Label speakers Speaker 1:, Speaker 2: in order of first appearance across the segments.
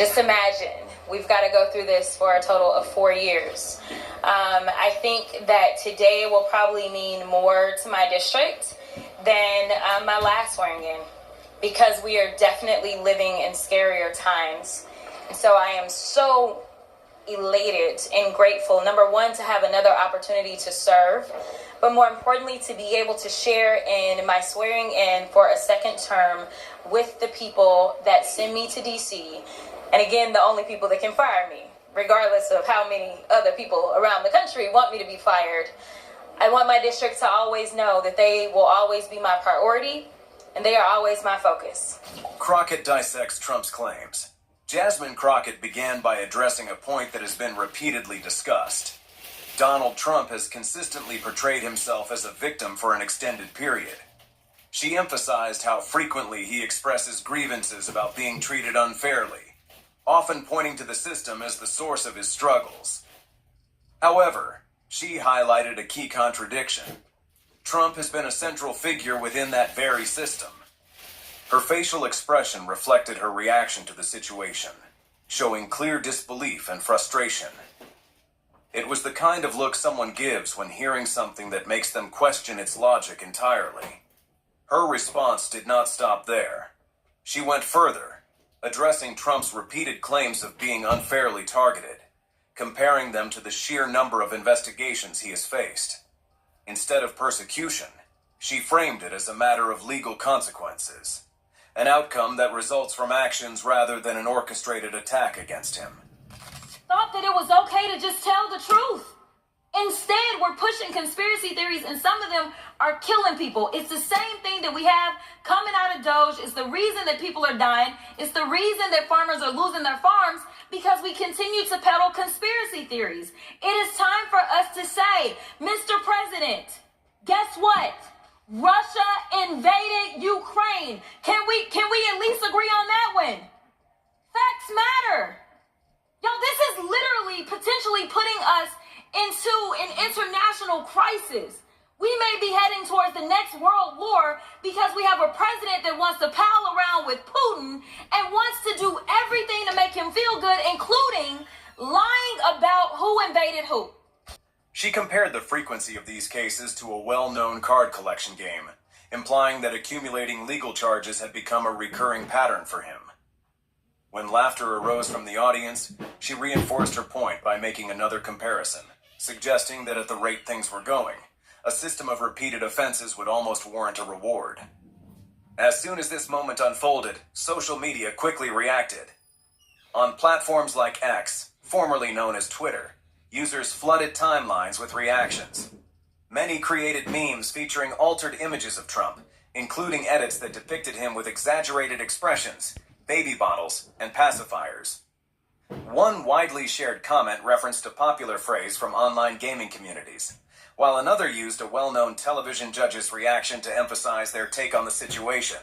Speaker 1: just imagine, we've got to go through this for a total of 4 years. I think that today will probably mean more to my district than my last swearing in, because we are definitely living in scarier times. And so I am so elated and grateful, number one, to have another opportunity to serve, but more importantly, to be able to share in my swearing in for a second term with the people that send me to DC. And again, the only people that can fire me, regardless of how many other people around the country want me to be fired. I want my district to always know that they will always be my priority, and they are always my focus.
Speaker 2: Crockett dissects Trump's claims. Jasmine Crockett began by addressing a point that has been repeatedly discussed. Donald Trump has consistently portrayed himself as a victim for an extended period. She emphasized how frequently he expresses grievances about being treated unfairly, often pointing to the system as the source of his struggles. However, she highlighted a key contradiction. Trump has been a central figure within that very system. Her facial expression reflected her reaction to the situation, showing clear disbelief and frustration. It was the kind of look someone gives when hearing something that makes them question its logic entirely. Her response did not stop there. She went further, addressing Trump's repeated claims of being unfairly targeted, comparing them to the sheer number of investigations he has faced. Instead of persecution, she framed it as a matter of legal consequences, an outcome that results from actions rather than an orchestrated attack against him.
Speaker 3: Thought that it was okay to just tell the truth. Instead, we're pushing conspiracy theories, and some of them are killing people. It's the same thing that we have coming out of Doge. It's the reason that people are dying. It's the reason that farmers are losing their farms, because we continue to peddle conspiracy theories. It is time for us to say, Mr. President, guess what? Russia invaded Ukraine. Can we at least agree on that one? Facts matter. Yo, this is literally potentially putting us into an international crisis. We may be heading towards the next world war because we have a president that wants to pal around with Putin and wants to do everything to make him feel good, including lying about who invaded who.
Speaker 2: She compared the frequency of these cases to a well-known card collection game, implying that accumulating legal charges had become a recurring pattern for him. When laughter arose from the audience, she reinforced her point by making another comparison, suggesting that at the rate things were going, a system of repeated offenses would almost warrant a reward. As soon as this moment unfolded, social media quickly reacted. On platforms like X, formerly known as Twitter, users flooded timelines with reactions. Many created memes featuring altered images of Trump, including edits that depicted him with exaggerated expressions, baby bottles, and pacifiers. One widely shared comment referenced a popular phrase from online gaming communities, while another used a well-known television judge's reaction to emphasize their take on the situation.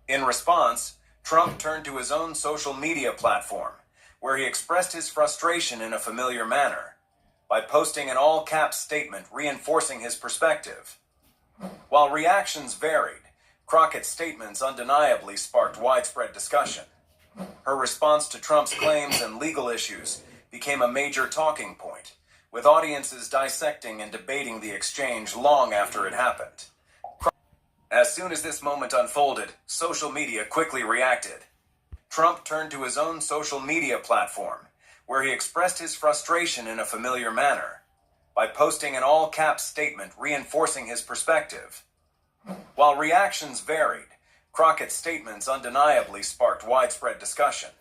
Speaker 2: In response, Trump turned to his own social media platform, where he expressed his frustration in a familiar manner, by posting an all-caps statement reinforcing his perspective. While reactions varied, Crockett's statements undeniably sparked widespread discussion. Her response to Trump's claims and legal issues became a major talking point, with audiences dissecting and debating the exchange long after it happened. As soon as this moment unfolded, social media quickly reacted. Trump turned to his own social media platform, where he expressed his frustration in a familiar manner, by posting an all-caps statement reinforcing his perspective. While reactions varied, Crockett's statements undeniably sparked widespread discussion.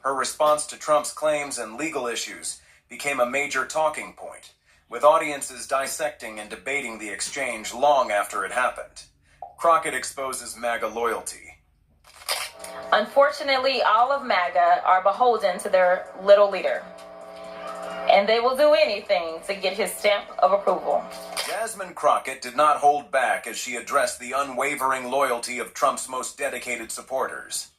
Speaker 2: Her response to Trump's claims and legal issues became a major talking point, with audiences dissecting and debating the exchange long after it happened. Crockett exposes MAGA loyalty.
Speaker 1: Unfortunately, all of MAGA are beholden to their little leader, and they will do anything to get his stamp of approval.
Speaker 2: Jasmine Crockett did not hold back as she addressed the unwavering loyalty of Trump's most dedicated supporters.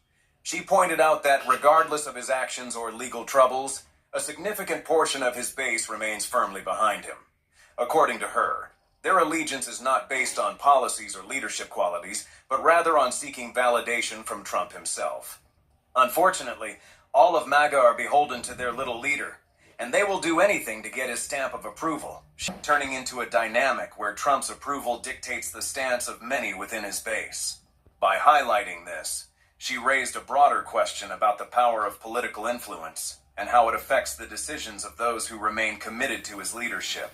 Speaker 2: She pointed out that regardless of his actions or legal troubles, a significant portion of his base remains firmly behind him. According to her, their allegiance is not based on policies or leadership qualities, but rather on seeking validation from Trump himself. Unfortunately, all of MAGA are beholden to their little leader, and they will do anything to get his stamp of approval, turning into a dynamic where Trump's approval dictates the stance of many within his base. By highlighting this, she raised a broader question about the power of political influence and how it affects the decisions of those who remain committed to his leadership.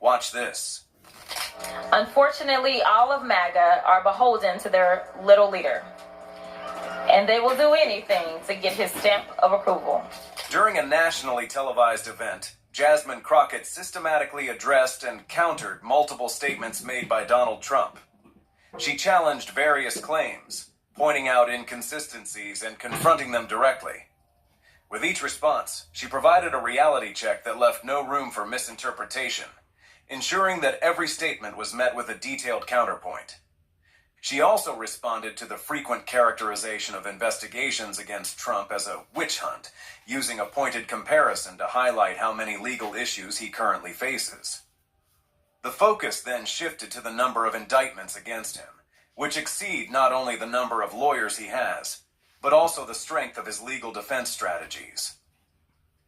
Speaker 2: Watch this.
Speaker 1: Unfortunately, all of MAGA are beholden to their little leader, and they will do anything to get his stamp of approval.
Speaker 2: During a nationally televised event, Jasmine Crockett systematically addressed and countered multiple statements made by Donald Trump. She challenged various claims, pointing out inconsistencies and confronting them directly. With each response, she provided a reality check that left no room for misinterpretation, ensuring that every statement was met with a detailed counterpoint. She also responded to the frequent characterization of investigations against Trump as a witch hunt, using a pointed comparison to highlight how many legal issues he currently faces. The focus then shifted to the number of indictments against him, which exceed not only the number of lawyers he has, but also the strength of his legal defense strategies.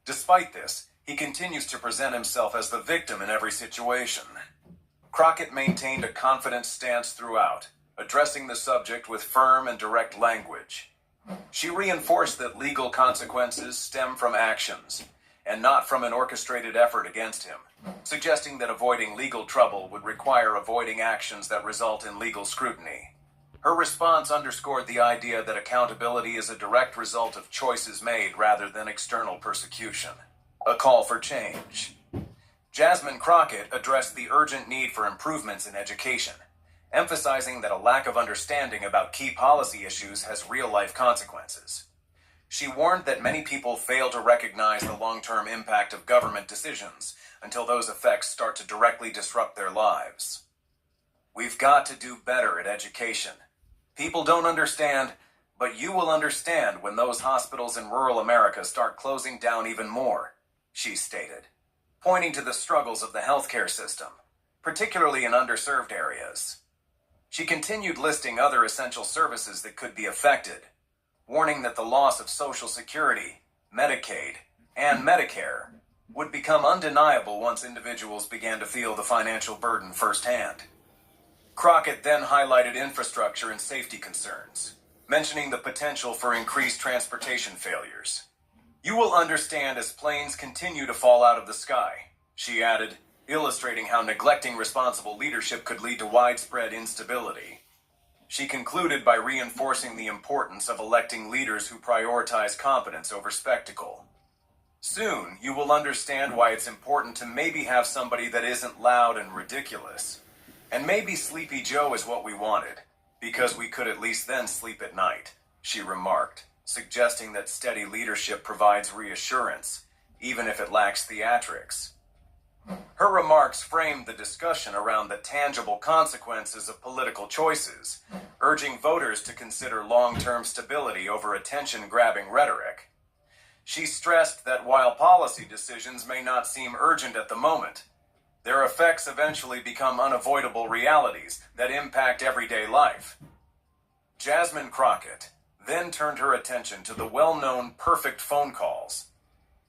Speaker 2: Despite this, he continues to present himself as the victim in every situation. Crockett maintained a confident stance throughout, addressing the subject with firm and direct language. She reinforced that legal consequences stem from actions, and not from an orchestrated effort against him, suggesting that avoiding legal trouble would require avoiding actions that result in legal scrutiny. Her response underscored the idea that accountability is a direct result of choices made rather than external persecution. A call for change. Jasmine Crockett addressed the urgent need for improvements in education, emphasizing that a lack of understanding about key policy issues has real-life consequences. She warned that many people fail to recognize the long-term impact of government decisions until those effects start to directly disrupt their lives. We've got to do better at education. People don't understand, but you will understand when those hospitals in rural America start closing down even more, she stated, pointing to the struggles of the healthcare system, particularly in underserved areas. She continued listing other essential services that could be affected, warning that the loss of Social Security, Medicaid, and Medicare would become undeniable once individuals began to feel the financial burden firsthand. Crockett then highlighted infrastructure and safety concerns, mentioning the potential for increased transportation failures. You will understand as planes continue to fall out of the sky, she added, illustrating how neglecting responsible leadership could lead to widespread instability. She concluded by reinforcing the importance of electing leaders who prioritize competence over spectacle. Soon, you will understand why it's important to maybe have somebody that isn't loud and ridiculous. And maybe Sleepy Joe is what we wanted, because we could at least then sleep at night, she remarked, suggesting that steady leadership provides reassurance, even if it lacks theatrics. Her remarks framed the discussion around the tangible consequences of political choices, urging voters to consider long-term stability over attention-grabbing rhetoric. She stressed that while policy decisions may not seem urgent at the moment, their effects eventually become unavoidable realities that impact everyday life. Jasmine Crockett then turned her attention to the well-known perfect phone calls,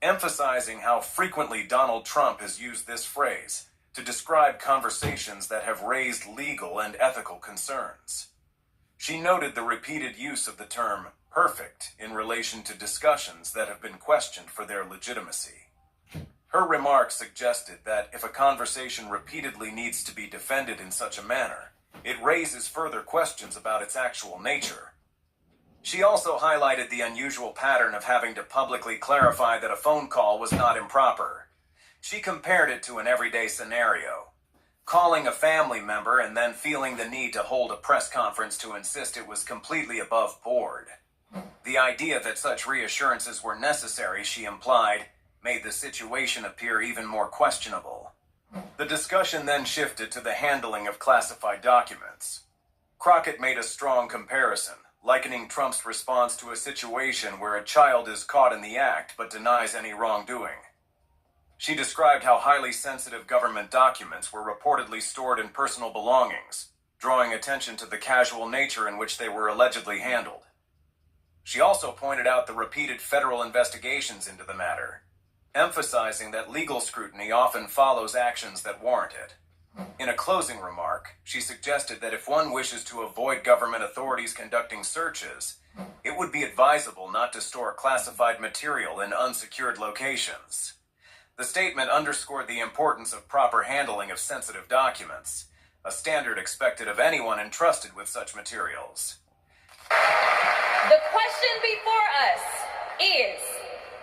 Speaker 2: emphasizing how frequently Donald Trump has used this phrase to describe conversations that have raised legal and ethical concerns. She noted the repeated use of the term perfect in relation to discussions that have been questioned for their legitimacy. Her remarks suggested that if a conversation repeatedly needs to be defended in such a manner, it raises further questions about its actual nature. She also highlighted the unusual pattern of having to publicly clarify that a phone call was not improper. She compared it to an everyday scenario, calling a family member and then feeling the need to hold a press conference to insist it was completely above board. The idea that such reassurances were necessary, she implied, made the situation appear even more questionable. The discussion then shifted to the handling of classified documents. Crockett made a strong comparison, likening Trump's response to a situation where a child is caught in the act but denies any wrongdoing. She described how highly sensitive government documents were reportedly stored in personal belongings, drawing attention to the casual nature in which they were allegedly handled. She also pointed out the repeated federal investigations into the matter, emphasizing that legal scrutiny often follows actions that warrant it. In a closing remark, she suggested that if one wishes to avoid government authorities conducting searches, it would be advisable not to store classified material in unsecured locations. The statement underscored the importance of proper handling of sensitive documents, a standard expected of anyone entrusted with such materials.
Speaker 1: The question before us is,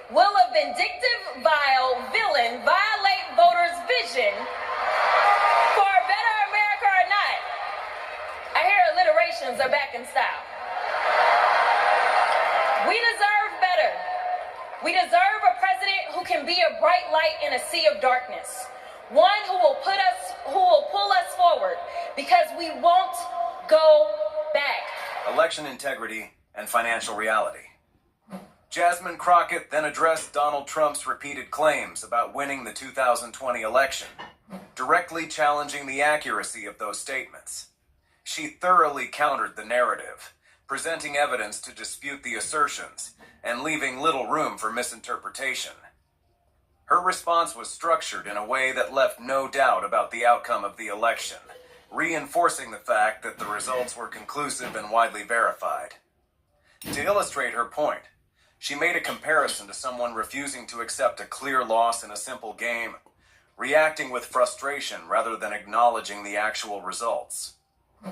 Speaker 1: will a vindictive, vile villain violate voters' vision for a better America or not? I hear alliterations are back in style. We deserve better. We deserve a president who can be a bright light in a sea of darkness. One who will pull us forward, because we won't go back.
Speaker 2: Election integrity and financial reality. Jasmine Crockett then addressed Donald Trump's repeated claims about winning the 2020 election, directly challenging the accuracy of those statements. She thoroughly countered the narrative, presenting evidence to dispute the assertions and leaving little room for misinterpretation. Her response was structured in a way that left no doubt about the outcome of the election, reinforcing the fact that the results were conclusive and widely verified. To illustrate her point, she made a comparison to someone refusing to accept a clear loss in a simple game, reacting with frustration rather than acknowledging the actual results.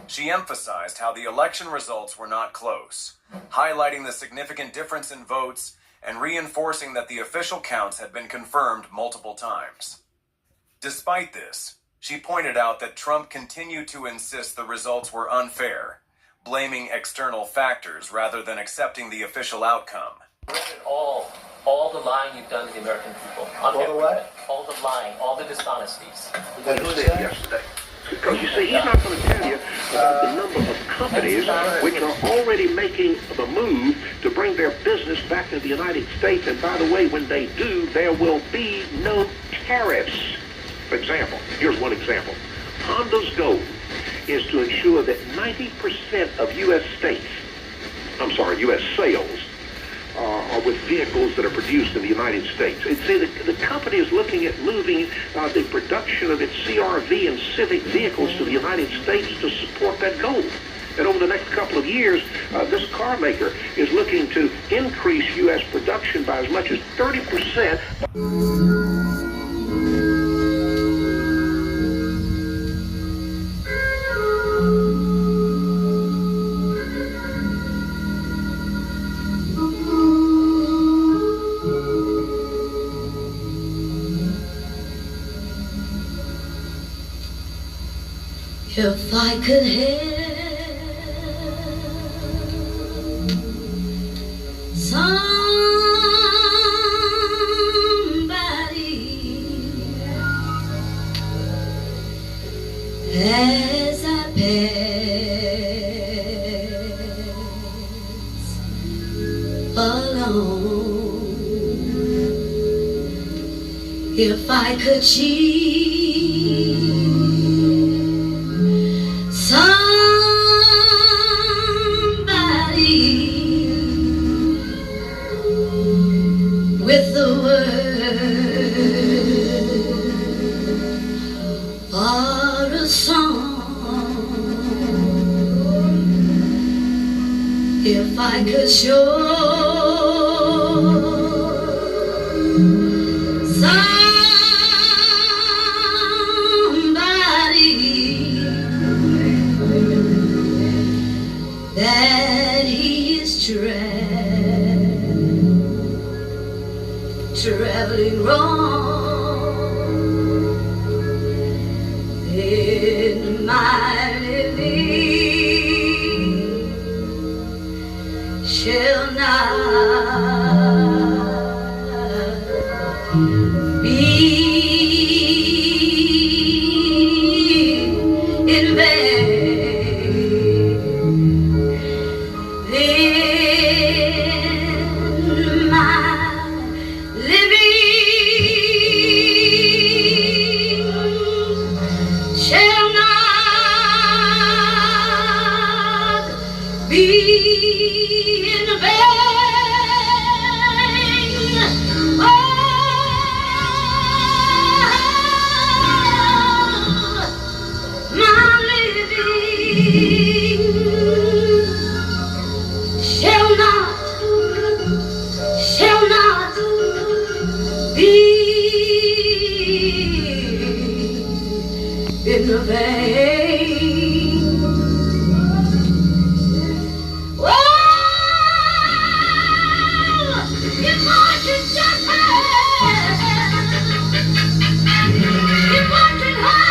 Speaker 2: She emphasized how the election results were not close, highlighting the significant difference in votes and reinforcing that the official counts had been confirmed multiple times. Despite this, she pointed out that Trump continued to insist the results were unfair, blaming external factors rather than accepting the official outcome.
Speaker 4: All the lying you've done to the American people.
Speaker 5: All the what?
Speaker 4: All the lying, all the dishonesties.
Speaker 5: What you said yesterday. Because you see, he's not going to tell you about the number of companies which are already making the move to bring their business back to the United States. And by the way, when they do, there will be no tariffs. For example, here's one example. Honda's goal is to ensure that 90% of U.S. sales are with vehicles that are produced in the United States. The company is looking at moving the production of its CR-V and Civic vehicles to the United States to support that goal. And over the next couple of years, this car maker is looking to increase U.S. production by as much as 30%.
Speaker 6: If I could have somebody as I pass along, if I could cheat somebody with the word or a song, if I could show that he is traveling wrong in my living shall not in the vein. Well, you might just have, you might just have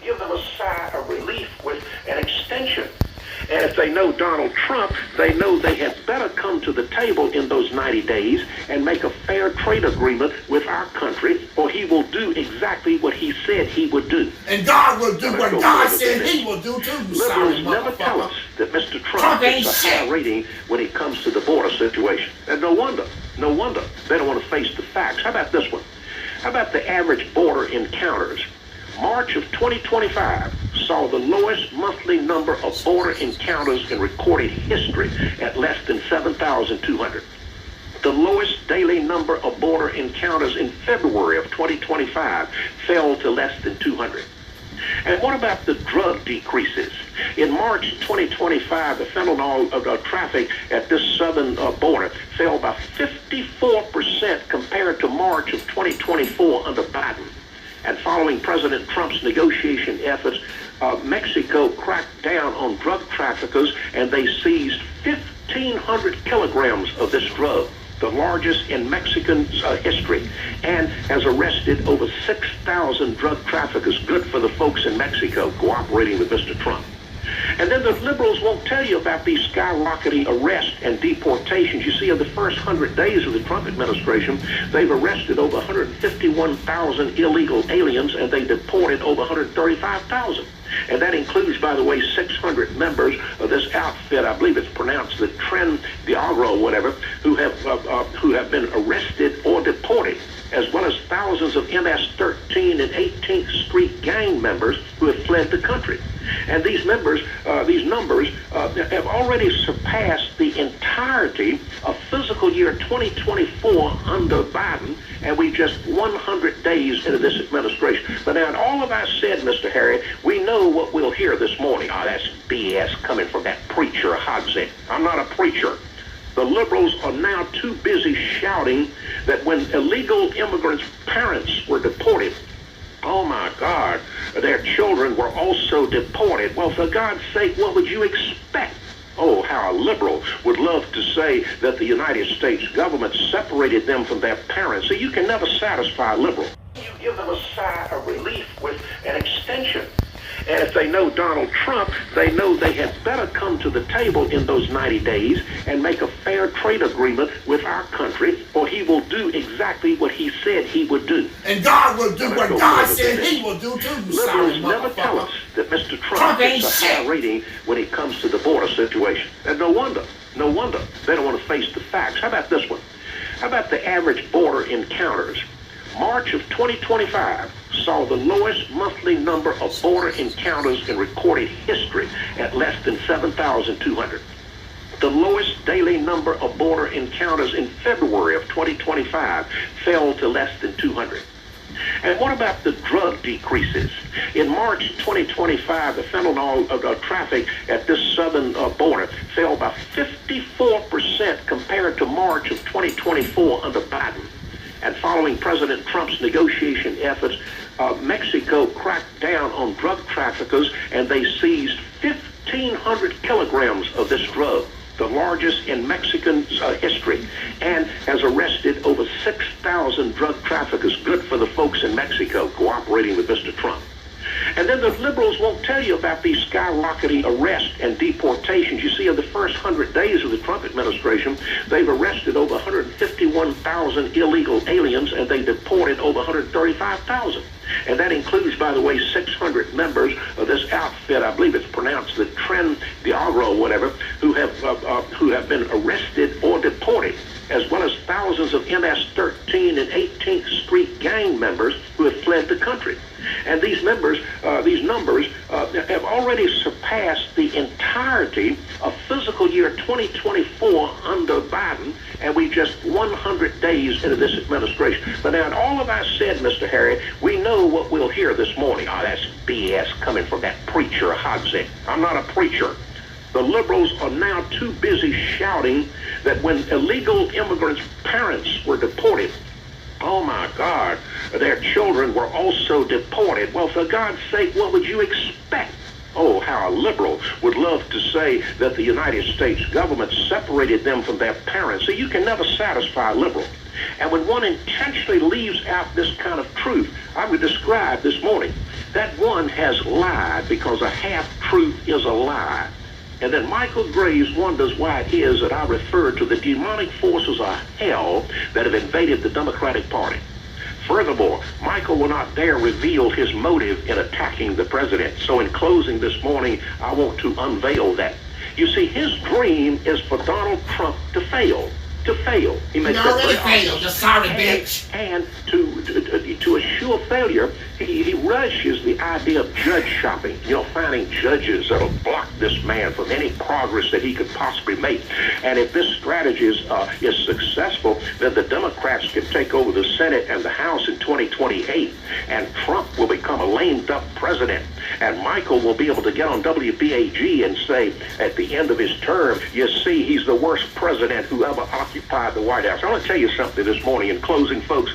Speaker 5: give them a sigh of relief with an extension. And if they know Donald Trump, they know they had better come to the table in those 90 days and make a fair trade agreement with our country, or he will do exactly what he said he would do.
Speaker 7: And God will do what God said he will do too.
Speaker 5: Liberals never tell us that Mr. Trump gets a high rating when it comes to the border situation. And no wonder they don't want to face the facts. How about this one? How about the average border encounters? March of 2025 saw the lowest monthly number of border encounters in recorded history at less than 7,200. The lowest daily number of border encounters in February of 2025 fell to less than 200. And what about the drug decreases? In March 2025, the fentanyl traffic at this southern border fell by 54% compared to March of 2024 under Biden. And following President Trump's negotiation efforts, Mexico cracked down on drug traffickers, and they seized 1,500 kilograms of this drug, the largest in Mexican history, and has arrested over 6,000 drug traffickers. Good for the folks in Mexico cooperating with Mr. Trump. And then the liberals won't tell you about these skyrocketing arrests and deportations. You see, in the first 100 days of the Trump administration, they've arrested over 151,000 illegal aliens, and they deported over 135,000. And that includes, by the way, 600 members of this outfit, I believe it's pronounced the Tren de Agro or whatever, who have been arrested or deported, as well as thousands of MS-13 and 18th Street gang members who have fled the country. And these numbers have already surpassed the entirety of fiscal year 2024 under Biden, and we just 100 days into this administration. But now, in all of I said, Mr. Harry, we know what we'll hear this morning. Oh, that's BS coming from that preacher Hogsett. I'm not a preacher. The liberals are now too busy shouting that when illegal immigrants' parents were deported, oh my God, their children were also deported. Well, for God's sake, what would you expect? Oh, how a liberal would love to say that the United States government separated them from their parents. So you can never satisfy a liberal. You give them a sigh of relief with an extension. And if they know Donald Trump, they know they had better come to the table in those 90 days and make a fair trade agreement with our country, or he will do exactly what he said he would do.
Speaker 7: And God will do what God said he will do too.
Speaker 5: Liberals never tell us that Mr. Trump gets a high rating when it comes to the border situation. And no wonder they don't want to face the facts. How about this one? How about the average border encounters? March of 2025 saw the lowest monthly number of border encounters in recorded history at less than 7,200. The lowest daily number of border encounters in February of 2025 fell to less than 200. And what about the drug decreases? In March 2025, the fentanyl traffic at this southern border fell by 54% compared to March of 2024 under Biden. And following President Trump's negotiation efforts, Mexico cracked down on drug traffickers, and they seized 1,500 600 kilograms of this drug, the largest in Mexican history, and has arrested over 6,000 drug traffickers. Good for the folks in Mexico cooperating with Mr. Trump. And then the liberals won't tell you about these skyrocketing arrests and deportations. You see, in the first 100 days of the Trump administration, they've arrested over 151,000 illegal aliens, and they deported over 135,000. And that includes, by the way, 600 members of this outfit, I believe it's pronounced the Tren de Agro or whatever, who have been arrested or deported, as well as thousands of MS-13 and 18th Street gang members who have fled the country. And these numbers have already surpassed the entirety of fiscal year 2024 under Biden, and we just 100 days into this administration. But now, in all of that said, Mr. Harry, we know what we'll hear this morning. Oh, that's BS coming from that preacher, Hodsett. I'm not a preacher. The liberals are now too busy shouting that when illegal immigrants' parents were deported, oh my God, their children were also deported. Well, for God's sake, what would you expect? Oh, how a liberal would love to say that the United States government separated them from their parents. So you can never satisfy a liberal. And when one intentionally leaves out this kind of truth, I would describe this morning, that one has lied, because a half-truth is a lie. And then Michael Graves wonders why it is that I refer to the demonic forces of hell that have invaded the Democratic Party. Furthermore, Michael will not dare reveal his motive in attacking the president. So in closing this morning, I want to unveil that. You see, his dream is for Donald Trump to fail. To fail. He makes that very
Speaker 7: failed, you sorry bitch.
Speaker 5: And to assure failure, he rushes the idea of judge shopping. You know, finding judges that'll block this man from any progress that he could possibly make. And if this strategy is successful, then the Democrats can take over the Senate and the House in 2028, and Trump will become a lame-duck president. And Michael will be able to get on WBAG and say, at the end of his term, you see, he's the worst president who ever occupied the White House. I want to tell you something this morning in closing, folks.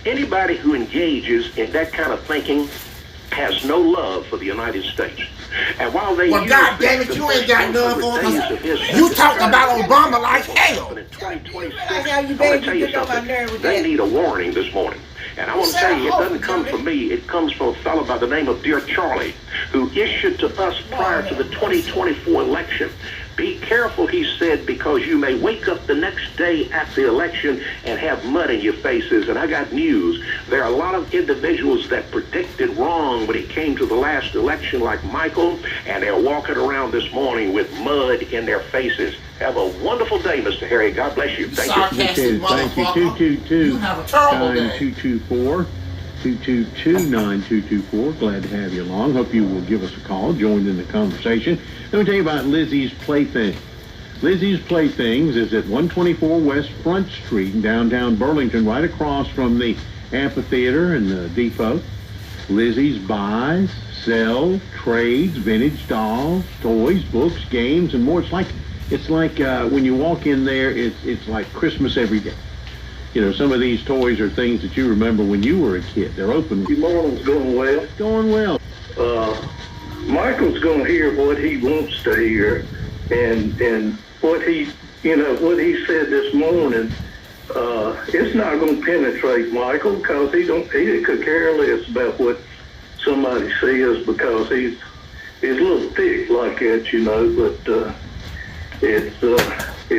Speaker 5: Anybody who engages in that kind of thinking has no love for the United States. And while they
Speaker 7: God damn it, you ain't got none for us. You talk about Obama like hell.
Speaker 5: In 2026, they need a warning this morning. And I want to tell you, it doesn't come from me. It comes from a fellow by the name of Dear Charlie, who issued to us prior to the 2024 election. Be careful, he said, because you may wake up the next day after the election and have mud in your faces. And I got news. There are a lot of individuals that predicted wrong when it came to the last election, like Michael, and they're walking around this morning with mud in their faces. Have a wonderful day, Mr. Harry. God bless you. Thank you.
Speaker 7: Thank you. 222. You have a terrible day.
Speaker 8: 224. 222-9224. Glad to have you along. Hope you will give us a call, join in the conversation. Let me tell you about Lizzie's Plaything. Lizzie's Playthings is at 124 West Front Street in downtown Burlington, right across from the amphitheater and the depot. Lizzie's buys, sells, trades, vintage dolls, toys, books, games, and more. It's like when you walk in there, it's like Christmas every day. You know, some of these toys are things that you remember when you were a kid. They're open.
Speaker 9: Good morning's going well.
Speaker 8: Going well.
Speaker 9: Michael's going to hear what he wants to hear, and what he said this morning. It's not going to penetrate Michael, because he could care less about what somebody says, because he's a little thick like that, you know. But it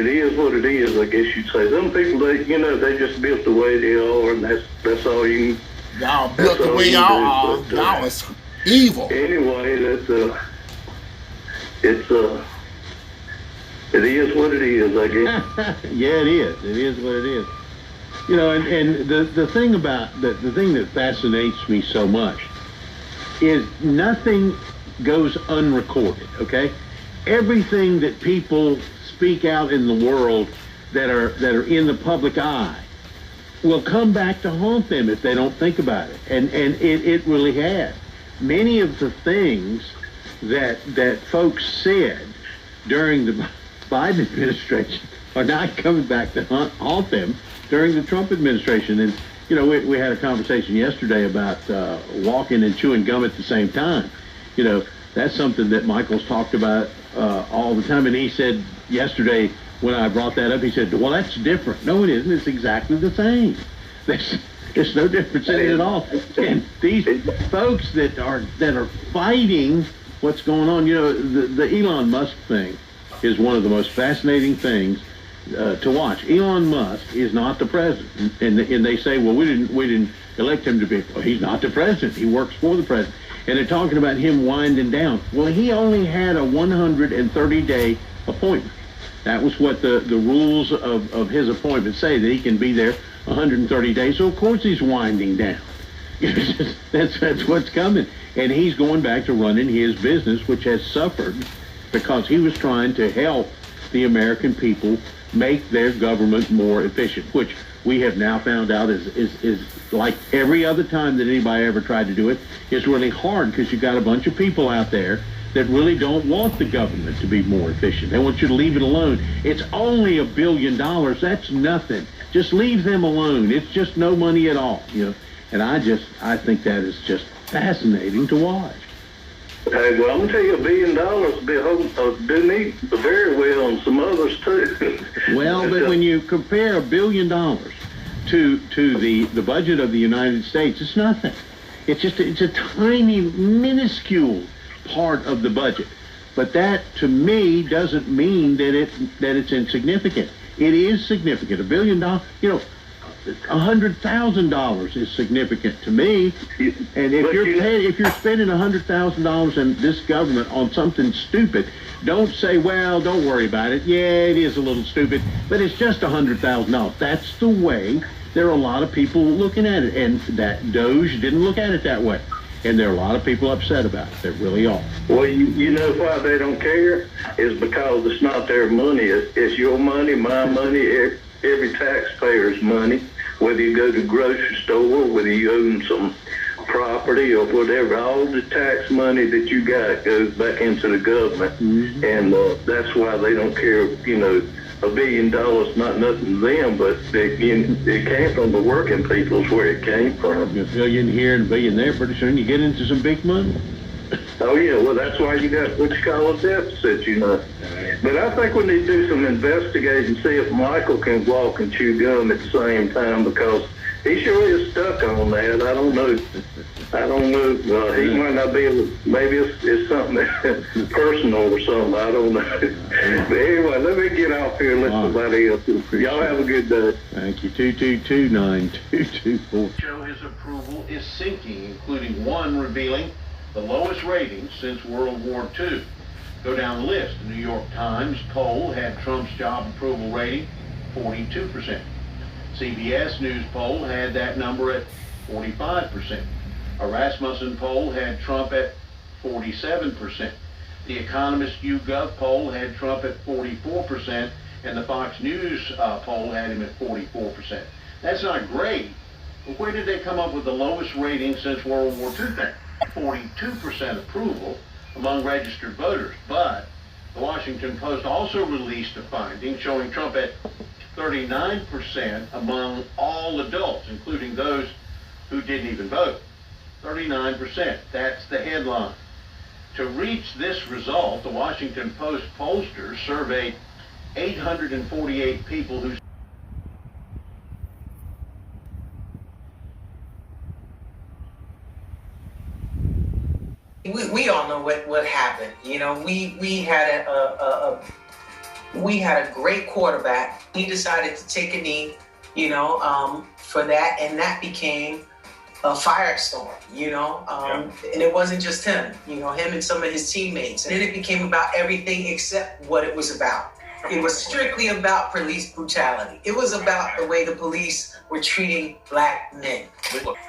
Speaker 9: is what it is, I guess you'd say. Some people, they just built the way they are, and that's all you can.
Speaker 7: Y'all built the way y'all are. Y'all is evil.
Speaker 9: Anyway, it is what it is, I guess.
Speaker 8: Yeah, it is. It is what it is. You know, and the thing about the thing that fascinates me so much is nothing goes unrecorded. Okay, everything that people speak out in the world that are in the public eye will come back to haunt them if they don't think about it. And it really has. Many of the things that folks said during the Biden administration are not coming back to haunt them during the Trump administration. And, you know, we had a conversation yesterday about walking and chewing gum at the same time. You know, That's something that Michael's talked about all the time. And he said yesterday when I brought that up, he said, well, that's different. No, it isn't. It's exactly the same. There's no difference in it at all. And these folks that are fighting what's going on, you know, the Elon Musk thing is one of the most fascinating things to watch. Elon Musk is not the president, and they say, well, we didn't elect him to be. Well, he's not the president. He works for the president, and they're talking about him winding down. Well, he only had a 130-day appointment. That was what the rules of his appointment say, that he can be there 130 days. So of course he's winding down. That's what's coming, and he's going back to running his business, which has suffered because he was trying to help the American people make their government more efficient, which we have now found out is like every other time that anybody ever tried to do it, is really hard because you've got a bunch of people out there that really don't want the government to be more efficient. They want you to leave it alone. It's only $1 billion. That's nothing. Just leave them alone. It's just no money at all, you know. And I think that is just fascinating to watch.
Speaker 9: Hey, well, I'm going to tell you, $1 billion do me very well, and some others too.
Speaker 8: Well, but when you compare $1 billion to the budget of the United States, it's nothing. It's a tiny, minuscule part of the budget. But that, to me, doesn't mean that it's insignificant. It is significant. $1 billion, you know, $100,000 is significant to me. And if you're spending $100,000 in this government on something stupid, don't say, well, don't worry about it. Yeah, it is a little stupid, but it's just $100,000. That's the way there are a lot of people looking at it, and that Doge didn't look at it that way. And there are a lot of people upset about it. There really are.
Speaker 9: Well, you know why they don't care? Is because it's not their money. It's your money, my money, every taxpayer's money. Whether you go to the grocery store, whether you own some property or whatever, all the tax money that you got goes back into the government. Mm-hmm. And that's why they don't care, you know, $1 billion, not nothing to them, but it came from the working people is where it came from.
Speaker 8: $1 billion here and $1 billion there, pretty soon you get into some big money.
Speaker 9: Oh, yeah, well, that's why you got what you call a deficit, you know. But I think we need to do some investigating, see if Michael can walk and chew gum at the same time, because he sure is stuck on that. I don't know. He might not be able to, maybe it's something personal or something. I don't know. But anyway, let me get off here and let somebody else. Y'all have a good day.
Speaker 8: Thank you. 222-9224.
Speaker 10: Show his approval is sinking, including one revealing the lowest rating since World War II. Go down the list. The New York Times poll had Trump's job approval rating 42%. CBS News poll had that number at 45%. A Rasmussen poll had Trump at 47%. The Economist YouGov poll had Trump at 44%, and the Fox News poll had him at 44%. That's not great, but where did they come up with the lowest rating since World War II then? 42% approval among registered voters. But the Washington Post also released a finding showing Trump at 39% among all adults, including those who didn't even vote. 39%. That's the headline. To reach this result, the Washington Post pollsters surveyed 848 people who
Speaker 11: we all know what happened. You know, we had a great quarterback. He decided to take a knee, you know, for that, and that became a firestorm, you know, and it wasn't just him, you know, him and some of his teammates. And then it became about everything except what it was about. It was strictly about police brutality. It was about the way the police were treating black men.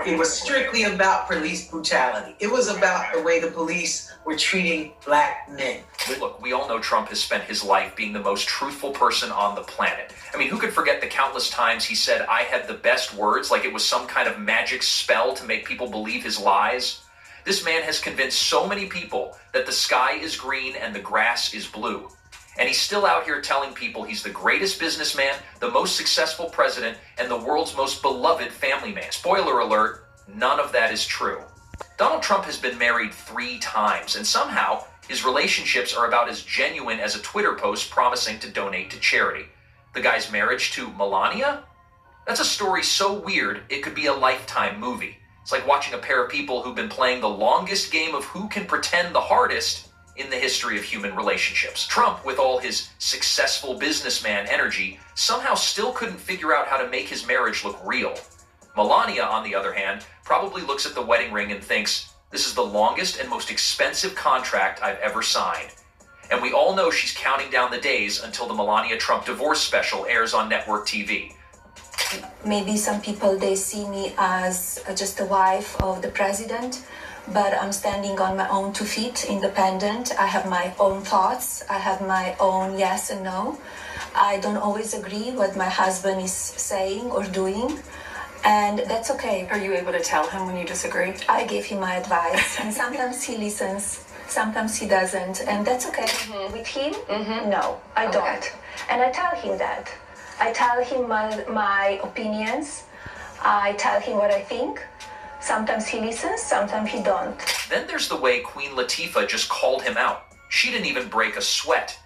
Speaker 11: It was strictly about police brutality. It was about the way the police were treating black men.
Speaker 12: Look, we all know Trump has spent his life being the most truthful person on the planet. I mean, who could forget the countless times he said, I had the best words, like it was some kind of magic spell to make people believe his lies? This man has convinced so many people that the sky is green and the grass is blue. And he's still out here telling people he's the greatest businessman, the most successful president, and the world's most beloved family man. Spoiler alert, none of that is true. Donald Trump has been married 3 times, and somehow his relationships are about as genuine as a Twitter post promising to donate to charity. The guy's marriage to Melania? That's a story so weird it could be a Lifetime movie. It's like watching a pair of people who've been playing the longest game of who can pretend the hardest in the history of human relationships. Trump, with all his successful businessman energy, somehow still couldn't figure out how to make his marriage look real. Melania, on the other hand, probably looks at the wedding ring and thinks, this is the longest and most expensive contract I've ever signed. And we all know she's counting down the days until the Melania Trump divorce special airs on network TV.
Speaker 13: Maybe some people, they see me as just a wife of the president, but I'm standing on my own 2 feet, independent. I have my own thoughts. I have my own yes and no. I don't always agree what my husband is saying or doing, and that's okay.
Speaker 14: Are you able to tell him when you disagree?
Speaker 13: I give him my advice, and sometimes he listens, sometimes he doesn't, and that's okay. With him, no, I don't. And I tell him that. I tell him my opinions. I tell him what I think. Sometimes he listens, sometimes he don't.
Speaker 12: Then there's the way Queen Latifah just called him out. She didn't even break a sweat.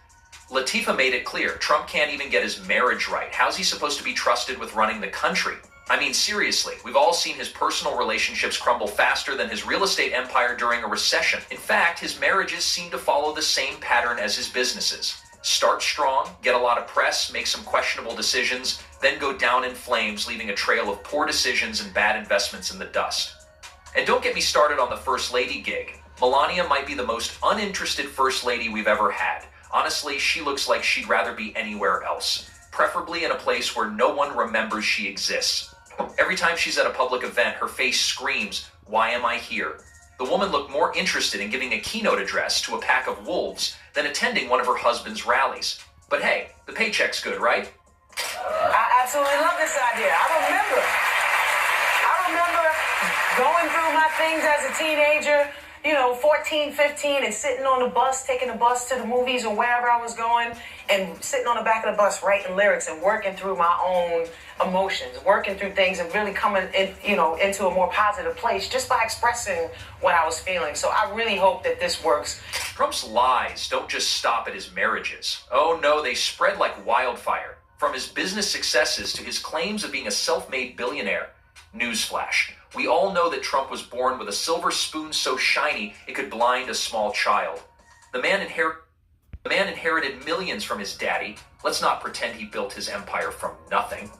Speaker 12: Latifah made it clear Trump can't even get his marriage right. How's he supposed to be trusted with running the country? I mean, seriously, we've all seen his personal relationships crumble faster than his real estate empire during a recession. In fact, his marriages seem to follow the same pattern as his businesses. Start strong, get a lot of press, make some questionable decisions, then go down in flames, leaving a trail of poor decisions and bad investments in the dust. And don't get me started on the First Lady gig. Melania might be the most uninterested First Lady we've ever had. Honestly, she looks like she'd rather be anywhere else, preferably in a place where no one remembers she exists. Every time she's at a public event, her face screams, "Why am I here?" The woman looked more interested in giving a keynote address to a pack of wolves than attending one of her husband's rallies. But hey, the paycheck's good, right?
Speaker 15: I absolutely love this idea. I remember going through my things as a teenager, 14, 15, and sitting on the bus, taking the bus to the movies or wherever I was going, and sitting on the back of the bus writing lyrics and working through my own emotions, working through things and really coming into a more positive place just by expressing what I was feeling. So I really hope that this works.
Speaker 12: Trump's lies don't just stop at his marriages. Oh no, they spread like wildfire. From his business successes to his claims of being a self-made billionaire. Newsflash. We all know that Trump was born with a silver spoon so shiny it could blind a small child. The man inherited millions from his daddy. Let's not pretend he built his empire from nothing.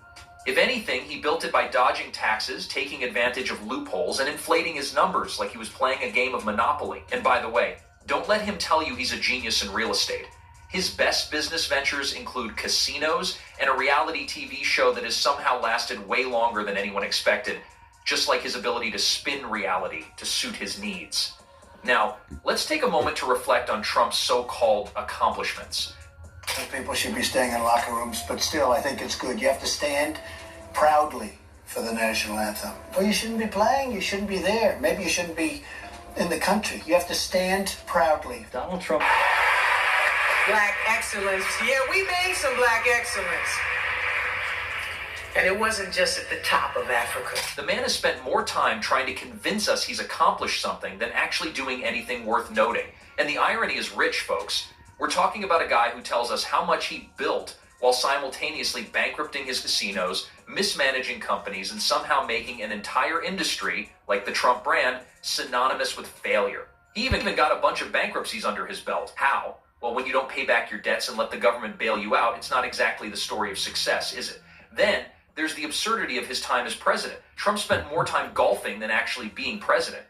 Speaker 12: If anything, he built it by dodging taxes, taking advantage of loopholes, and inflating his numbers like he was playing a game of Monopoly. And by the way, don't let him tell you he's a genius in real estate. His best business ventures include casinos and a reality TV show that has somehow lasted way longer than anyone expected, just like his ability to spin reality to suit his needs. Now, let's take a moment to reflect on Trump's so-called accomplishments.
Speaker 16: People should be staying in locker rooms, but still, I think it's good. You have to stand proudly for the national anthem. Well, you shouldn't be playing. You shouldn't be there. Maybe you shouldn't be in the country. You have to stand proudly.
Speaker 10: Donald Trump.
Speaker 15: Black excellence. Yeah, we made some black excellence. And it wasn't just at the top of Africa.
Speaker 12: The man has spent more time trying to convince us he's accomplished something than actually doing anything worth noting. And the irony is rich, folks. We're talking about a guy who tells us how much he built while simultaneously bankrupting his casinos, mismanaging companies, and somehow making an entire industry, like the Trump brand, synonymous with failure. He even got a bunch of bankruptcies under his belt. How? Well, when you don't pay back your debts and let the government bail you out, it's not exactly the story of success, is it? Then, there's the absurdity of his time as president. Trump spent more time golfing than actually being president.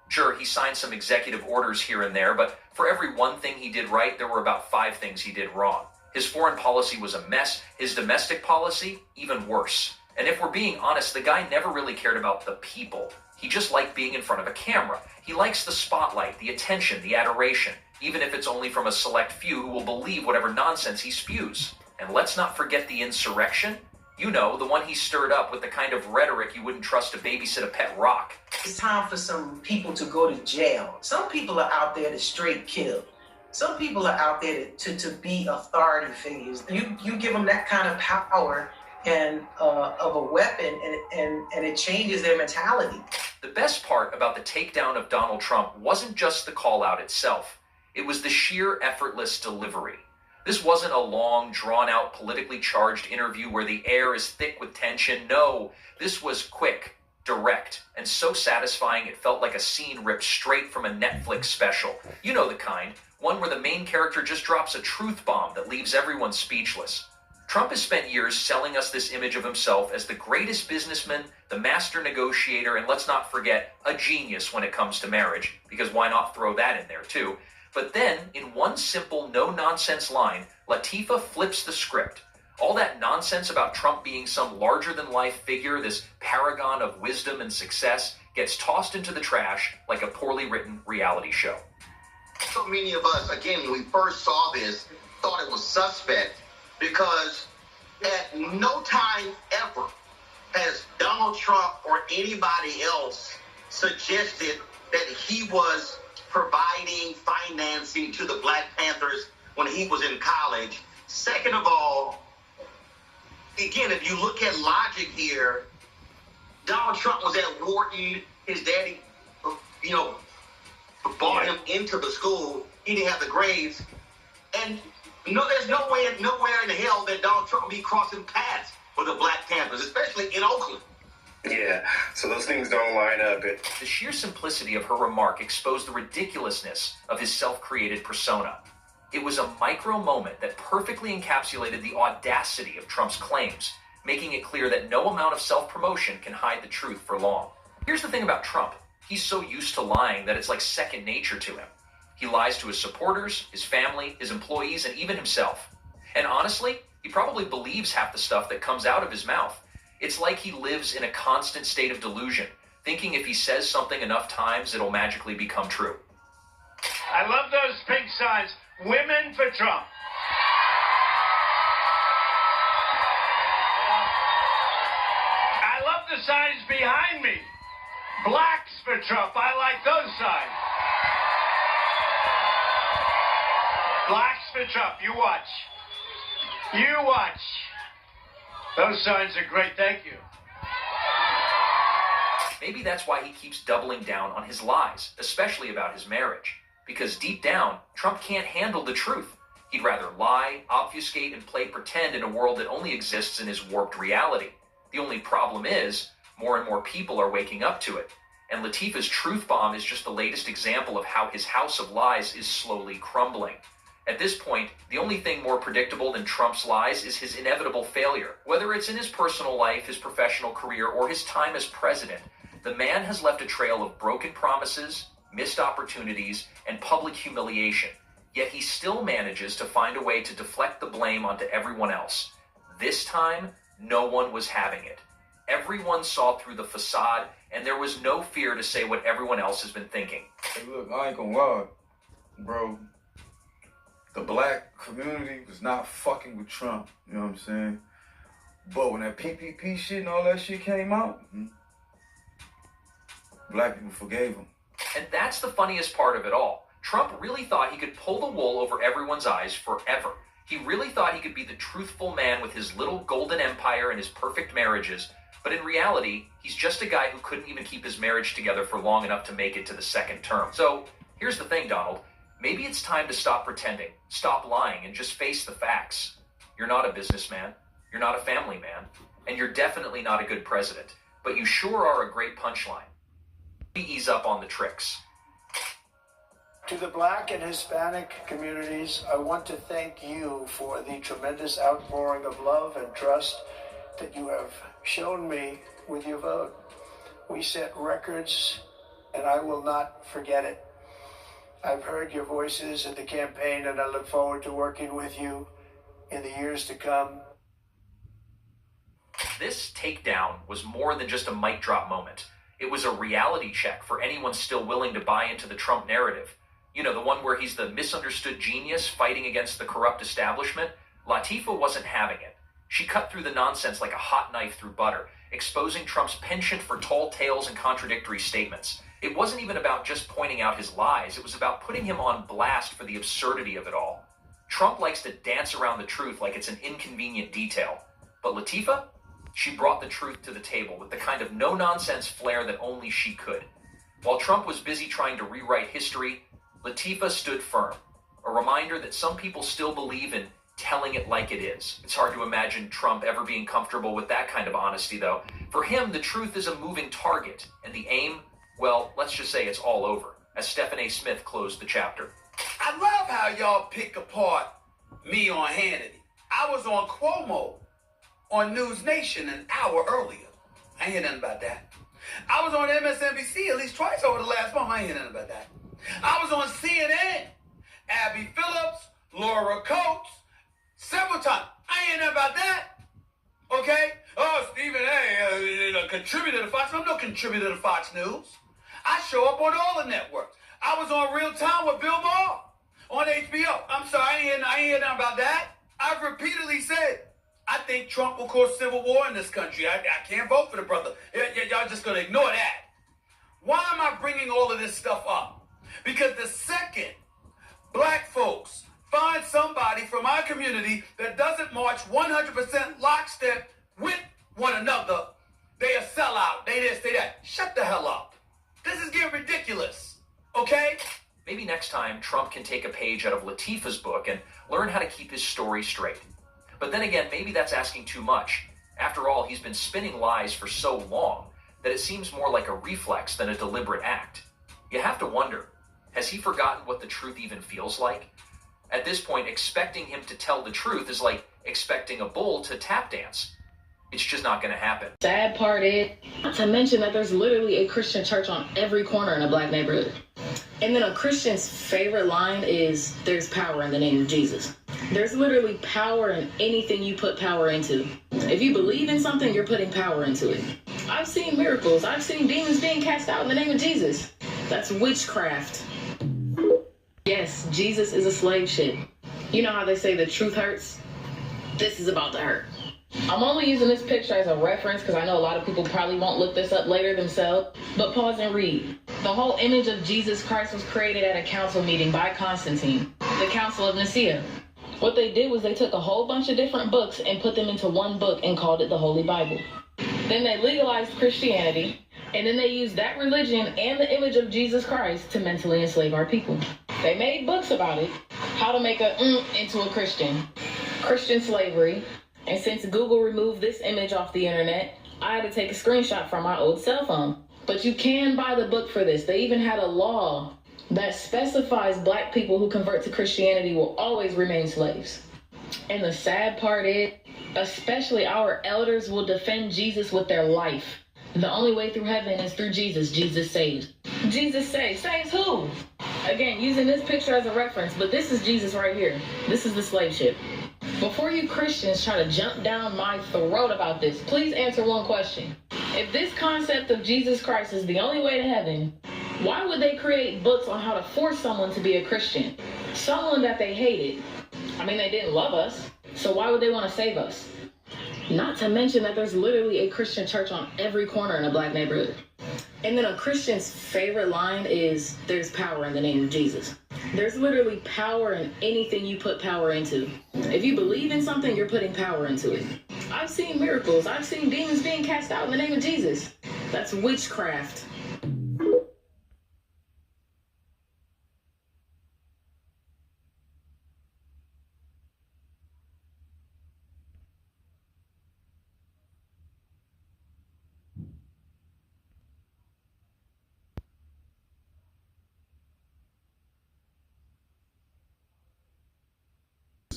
Speaker 12: Sure, he signed some executive orders here and there, but for every one thing he did right, there were about 5 things he did wrong. His foreign policy was a mess. His domestic policy, even worse. And if we're being honest, the guy never really cared about the people. He just liked being in front of a camera. He likes the spotlight, the attention, the adoration, even if it's only from a select few who will believe whatever nonsense he spews. And let's not forget the insurrection. You know, the one he stirred up with the kind of rhetoric you wouldn't trust to babysit a pet rock.
Speaker 11: It's time for some people to go to jail. Some people are out there to straight kill. Some people are out there to be authority figures. You give them that kind of power and of a weapon, and it changes their mentality.
Speaker 12: The best part about the takedown of Donald Trump wasn't just the call out itself. It was the sheer effortless delivery. This wasn't a long, drawn-out, politically charged interview where the air is thick with tension. No, this was quick, direct, and so satisfying it felt like a scene ripped straight from a Netflix special. You know the kind, one where the main character just drops a truth bomb that leaves everyone speechless. Trump has spent years selling us this image of himself as the greatest businessman, the master negotiator, and let's not forget, a genius when it comes to marriage, because why not throw that in there too? But then, in one simple, no-nonsense line, Latifah flips the script. All that nonsense about Trump being some larger-than-life figure, this paragon of wisdom and success, gets tossed into the trash like a poorly written reality show.
Speaker 17: So many of us, again, when we first saw this, thought it was suspect because at no time ever has Donald Trump or anybody else suggested that he was providing financing to the Black Panthers when he was in college. Second of all, again, if you look at logic here, Donald Trump was at Wharton. His daddy, brought him into the school. He didn't have the grades. And there's nowhere in the hell that Donald Trump will be crossing paths with the Black Panthers, especially in Oakland.
Speaker 18: Yeah, so those things don't line up.
Speaker 12: The sheer simplicity of her remark exposed the ridiculousness of his self-created persona. It was a micro moment that perfectly encapsulated the audacity of Trump's claims, making it clear that no amount of self-promotion can hide the truth for long. Here's the thing about Trump. He's so used to lying that it's like second nature to him. He lies to his supporters, his family, his employees, and even himself. And honestly, he probably believes half the stuff that comes out of his mouth. It's like he lives in a constant state of delusion, thinking if he says something enough times, it'll magically become true.
Speaker 19: I love those pink signs. Women for Trump. I love the signs behind me. Blacks for Trump. I like those signs. Blacks for Trump. You watch. You watch. Those signs are great. Thank you.
Speaker 12: Maybe that's why he keeps doubling down on his lies, especially about his marriage. Because deep down, Trump can't handle the truth. He'd rather lie, obfuscate, and play pretend in a world that only exists in his warped reality. The only problem is, more and more people are waking up to it. And Latifah's truth bomb is just the latest example of how his house of lies is slowly crumbling. At this point, the only thing more predictable than Trump's lies is his inevitable failure. Whether it's in his personal life, his professional career, or his time as president, the man has left a trail of broken promises, missed opportunities, and public humiliation. Yet he still manages to find a way to deflect the blame onto everyone else. This time, no one was having it. Everyone saw through the facade, and there was no fear to say what everyone else has been thinking.
Speaker 20: Hey, look, I ain't gonna lie, bro. The black community was not fucking with Trump, you know what I'm saying? But when that PPP shit and all that shit came out, black people forgave him.
Speaker 12: And that's the funniest part of it all. Trump really thought he could pull the wool over everyone's eyes forever. He really thought he could be the truthful man with his little golden empire and his perfect marriages. But in reality, he's just a guy who couldn't even keep his marriage together for long enough to make it to the second term. So here's the thing, Donald. Maybe it's time to stop pretending, stop lying, and just face the facts. You're not a businessman, you're not a family man, and you're definitely not a good president. But you sure are a great punchline. Ease up on the tricks.
Speaker 16: To the Black and Hispanic communities, I want to thank you for the tremendous outpouring of love and trust that you have shown me with your vote. We set records, and I will not forget it. I've heard your voices in the campaign, and I look forward to working with you in the years to come.
Speaker 12: This takedown was more than just a mic drop moment. It was a reality check for anyone still willing to buy into the Trump narrative. You know, the one where he's the misunderstood genius fighting against the corrupt establishment. Latifah wasn't having it. She cut through the nonsense like a hot knife through butter, exposing Trump's penchant for tall tales and contradictory statements. It wasn't even about just pointing out his lies. It was about putting him on blast for the absurdity of it all. Trump likes to dance around the truth like it's an inconvenient detail. But Latifah? She brought the truth to the table with the kind of no-nonsense flair that only she could. While Trump was busy trying to rewrite history, Latifah stood firm, a reminder that some people still believe in telling it like it is. It's hard to imagine Trump ever being comfortable with that kind of honesty, though. For him, the truth is a moving target, and the aim, well, let's just say it's all over, as Stephen A. Smith closed the chapter.
Speaker 21: I love how y'all pick apart me on Hannity. I was on Cuomo on News Nation an hour earlier. I ain't hear nothing about that. I was on MSNBC at least twice over the last month. I ain't hear nothing about that. I was on CNN, Abby Phillips, Laura Coates, several times. I ain't hear nothing about that. Okay? Oh, Stephen A., a contributor to Fox. I'm no contributor to Fox News. I show up on all the networks. I was on Real Time with Bill Maher on HBO. I'm sorry, I ain't hear nothing about that. I've repeatedly said, I think Trump will cause civil war in this country. I can't vote for the brother. Y'all just gonna ignore that. Why am I bringing all of this stuff up? Because the second black folks find somebody from our community that doesn't march 100% lockstep with one another, they a sellout. They this, they that. Shut the hell up. This is getting ridiculous. Okay?
Speaker 12: Maybe next time Trump can take a page out of Latifah's book and learn how to keep his story straight. But then again, maybe that's asking too much. After all, he's been spinning lies for so long that it seems more like a reflex than a deliberate act. You have to wonder, has he forgotten what the truth even feels like? At this point, expecting him to tell the truth is like expecting a bull to tap dance. It's just not going to happen.
Speaker 3: Sad part is, not to mention that there's literally a Christian church on every corner in a black neighborhood. And then a Christian's favorite line is, there's power in the name of Jesus. There's literally power in anything you put power into. If you believe in something, you're putting power into it. I've seen miracles. I've seen demons being cast out in the name of Jesus. That's witchcraft. Yes, Jesus is a slave ship. You know how they say the truth hurts? This is about to hurt. I'm only using this picture as a reference because I know a lot of people probably won't look this up later themselves, but pause and read. The whole image of Jesus Christ was created at a council meeting by Constantine, the Council of Nicaea. What they did was they took a whole bunch of different books and put them into one book and called it the Holy Bible. Then they legalized Christianity, and then they used that religion and the image of Jesus Christ to mentally enslave our people. They made books about it, how to make a into a Christian slavery. And since Google removed this image off the internet, I had to take a screenshot from my old cell phone. But you can buy the book for this. They even had a law that specifies black people who convert to Christianity will always remain slaves. And the sad part is, especially our elders will defend Jesus with their life. The only way through heaven is through Jesus. Jesus saves. Jesus saves. Saves who? Again, using this picture as a reference, but this is Jesus right here. This is the slave ship. Before you Christians try to jump down my throat about this, please answer one question. If this concept of Jesus Christ is the only way to heaven, why would they create books on how to force someone to be a Christian? Someone that they hated. I mean, they didn't love us, so why would they want to save us? Not to mention that there's literally a Christian church on every corner in a black neighborhood. And then a Christian's favorite line is, there's power in the name of Jesus. There's literally power in anything you put power into. If you believe in something, you're putting power into it. I've seen miracles. I've seen demons being cast out in the name of Jesus. That's witchcraft.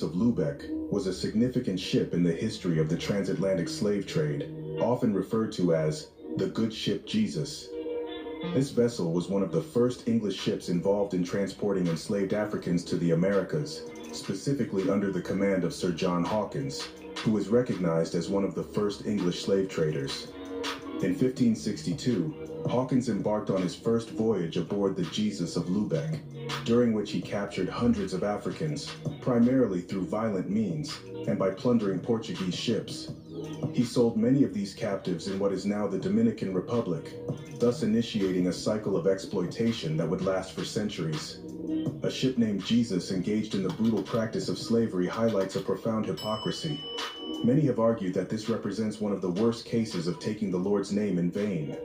Speaker 22: Of Lubeck was a significant ship in the history of the transatlantic slave trade, often referred to as the Good Ship Jesus. This vessel was one of the first English ships involved in transporting enslaved Africans to the Americas, specifically under the command of Sir John Hawkins, who is recognized as one of the first English slave traders. In 1562, Hawkins embarked on his first voyage aboard the Jesus of Lubeck, during which he captured hundreds of Africans, primarily through violent means and by plundering Portuguese ships. He sold many of these captives in what is now the Dominican Republic, thus initiating a cycle of exploitation that would last for centuries. A ship named Jesus engaged in the brutal practice of slavery highlights a profound hypocrisy. Many have argued that this represents one of the worst cases of taking the Lord's name in vain.